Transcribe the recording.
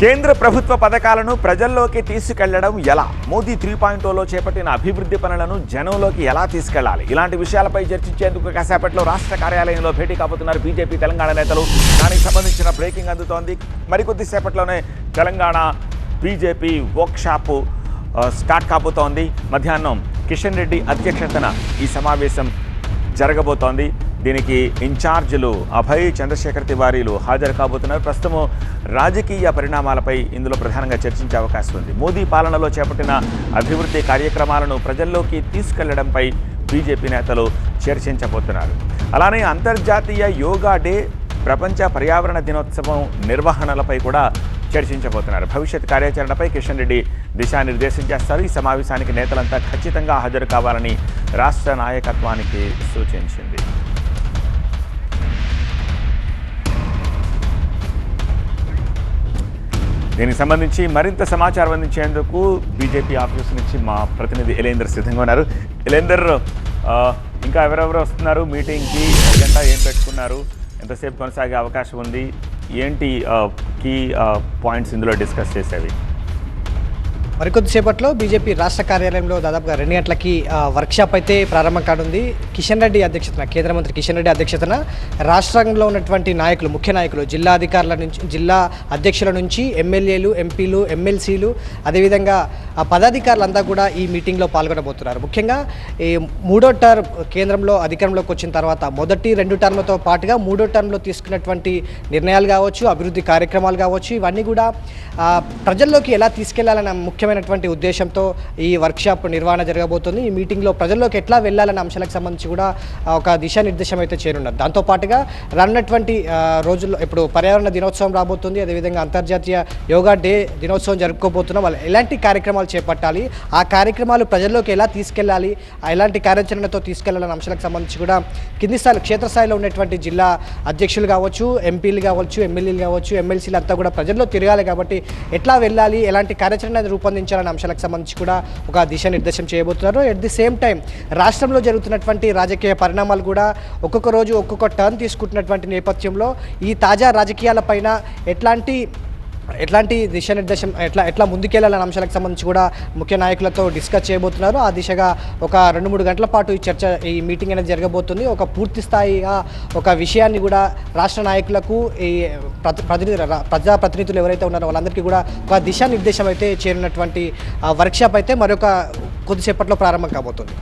కేంద్ర ప్రభుత్వ పథకాలను ప్రజల్లోకి తీసుకెళ్లడం ఎలా? మోదీ 3.0లో చేపట్టిన అభివృద్ధి పనులను జనంలోకి ఎలా తీసుకెళ్లాలి? ఇలాంటి విషయాలపై చర్చించేందుకు కాసేపట్లో రాష్ట్ర కార్యాలయంలో భేటీ కాబోతున్నారు బీజేపీ తెలంగాణ నేతలు. దానికి సంబంధించిన బ్రేకింగ్ అందుతోంది. మరికొద్ది సేపట్లోనే తెలంగాణ బీజేపీ వర్క్షాప్ స్టార్ట్ కాబోతోంది. మధ్యాహ్నం కిషన్ రెడ్డి అధ్యక్షతన ఈ సమావేశం జరగబోతోంది. దీనికి ఇన్ఛార్జీలు అభయ్, చంద్రశేఖర్ తివారీలు హాజరు కాబోతున్నారు. ప్రస్తుతం రాజకీయ పరిణామాలపై ఇందులో ప్రధానంగా చర్చించే అవకాశం ఉంది. మోదీ పాలనలో చేపట్టిన అభివృద్ధి కార్యక్రమాలను ప్రజల్లోకి తీసుకెళ్లడంపై బీజేపీ నేతలు చర్చించబోతున్నారు. అలానే అంతర్జాతీయ యోగా డే, ప్రపంచ పర్యావరణ దినోత్సవం నిర్వహణలపై కూడా చర్చించబోతున్నారు. భవిష్యత్ కార్యాచరణపై కిషన్ రెడ్డి దిశానిర్దేశం చేస్తారు. ఈ సమావేశానికి నేతలంతా ఖచ్చితంగా హాజరు కావాలని రాష్ట్ర నాయకత్వానికి సూచించింది. దీనికి సంబంధించి మరింత సమాచారం అందించేందుకు బీజేపీ ఆఫీస్ నుంచి మా ప్రతినిధి ఎలేందర్ సిద్ధంగా ఉన్నారు. ఎలేందర్, ఇంకా ఎవరెవరు వస్తున్నారు మీటింగ్కి? ఎజెండా ఏం పెట్టుకున్నారు? ఎంతసేపు కొనసాగే అవకాశం ఉంది? ఏంటి కీ పాయింట్స్ ఇందులో డిస్కస్ చేసేవి? మరికొద్దిసేపట్లో బీజేపీ రాష్ట్ర కార్యాలయంలో దాదాపుగా 2 గంటలకి వర్క్షాప్ అయితే ప్రారంభం కానుంది. కిషన్ రెడ్డి అధ్యక్షతన, కేంద్ర మంత్రి కిషన్ రెడ్డి అధ్యక్షతన రాష్ట్రంలో ఉన్నటువంటి నాయకులు, ముఖ్య నాయకులు, జిల్లా అధికారుల నుంచి, జిల్లా అధ్యక్షుల నుంచి ఎమ్మెల్యేలు, ఎంపీలు, ఎమ్మెల్సీలు, అదేవిధంగా పదాధికారులంతా కూడా ఈ మీటింగ్లో పాల్గొనబోతున్నారు. ముఖ్యంగా ఈ 3వ టర్మ్ కేంద్రంలో అధికారంలోకి వచ్చిన తర్వాత మొదటి 2 టర్మ్లతో పాటుగా 3వ టర్మ్లో తీసుకున్నటువంటి నిర్ణయాలు కావచ్చు, అభివృద్ధి కార్యక్రమాలు కావచ్చు, ఇవన్నీ కూడా ప్రజల్లోకి ఎలా తీసుకెళ్లాలన్న ముఖ్యమైనటువంటి ఉద్దేశంతో ఈ వర్క్షాప్ నిర్వహణ జరగబోతుంది. ఈ మీటింగ్లో ప్రజల్లోకి ఎట్లా వెళ్ళాలన్న అంశాలకు సంబంధించి కూడా ఒక దిశానిర్దేశం అయితే చేయనున్నారు. దాంతోపాటుగా రానున్నటువంటి రోజుల్లో ఇప్పుడు పర్యావరణ దినోత్సవం రాబోతుంది. అదేవిధంగా అంతర్జాతీయ యోగా డే దినోత్సవం జరుపుకోబోతున్నాం. వాళ్ళు ఎలాంటి కార్యక్రమాలు చేపట్టాలి, ఆ కార్యక్రమాలు ప్రజల్లోకి ఎలా తీసుకెళ్ళాలి, ఎలాంటి కార్యాచరణతో తీసుకెళ్లాలన్న అంశాలకు సంబంధించి కూడా కింది స్థాయి, క్షేత్రస్థాయిలో ఉన్నటువంటి జిల్లా అధ్యక్షులు కావచ్చు, ఎంపీలు కావచ్చు, ఎమ్మెల్యేలు కావచ్చు, ఎమ్మెల్సీలు అంతా కూడా ప్రజల్లో తిరగాలి. కాబట్టి ఎట్లా వెళ్ళాలి, ఎలాంటి కార్యాచరణ రూపొందించాలనే అంశాలకు సంబంధించి కూడా ఒక దిశానిర్దేశం చేయబోతున్నారు. ఎట్ ది సేమ్ టైం రాష్ట్రంలో జరుగుతున్నటువంటి రాజకీయ పరిణామాలు కూడా ఒక్కొక్క రోజు ఒక్కొక్క టర్న్ తీసుకుంటున్నటువంటి నేపథ్యంలో ఈ తాజా రాజకీయాలపైన ఎట్లాంటి దిశానిర్దేశం ఎట్లా ముందుకెళ్లాలనే అంశాలకు సంబంధించి కూడా ముఖ్య నాయకులతో డిస్కస్ చేయబోతున్నారు. ఆ దిశగా ఒక 2-3 గంటల పాటు ఈ మీటింగ్ అనేది జరగబోతుంది. ఒక పూర్తి స్థాయిగా ఒక విషయాన్ని కూడా రాష్ట్ర నాయకులకు, ఈ ప్రజాప్రతినిధులు ఎవరైతే ఉన్నారో వాళ్ళందరికీ కూడా ఒక దిశానిర్దేశం అయితే చేరినటువంటి వర్క్షాప్ అయితే మరొక కొద్దిసేపట్లో ప్రారంభం కాబోతుంది.